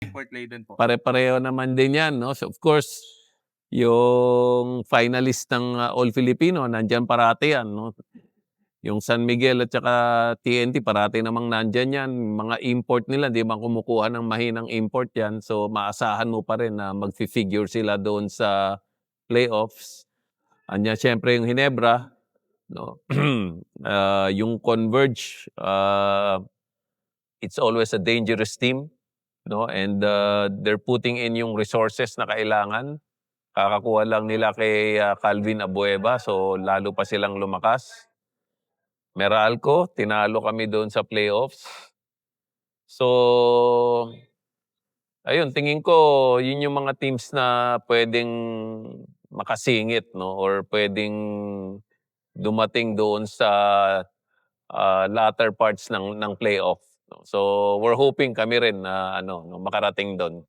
import lay din po. Pare-pareho naman din 'yan 'no. So, of course, yung finalist ng, All Filipino nandiyan parati 'yan 'no. Yung San Miguel at saka TNT parati namang nandiyan 'yan. Mga import nila 'di man kumukuha ng mahinang import 'yan. So, maasahan mo pa rin na magfi-figure sila doon sa playoffs. Andiyan siyempre yung Ginebra 'no. Yung Converge, it's always a dangerous team 'no, and, they're putting in yung resources na kailangan. Kakakuha lang nila kay, Calvin Abueva, so lalo pa silang lumakas. Meralco, tinalo kami doon sa playoffs. So, ayun tingin ko yun yung mga teams na puwedeng makasingit 'no or puwedeng dumating doon sa, latter parts ng playoff 'no. So, we're hoping kami rin na ano 'no makarating dun.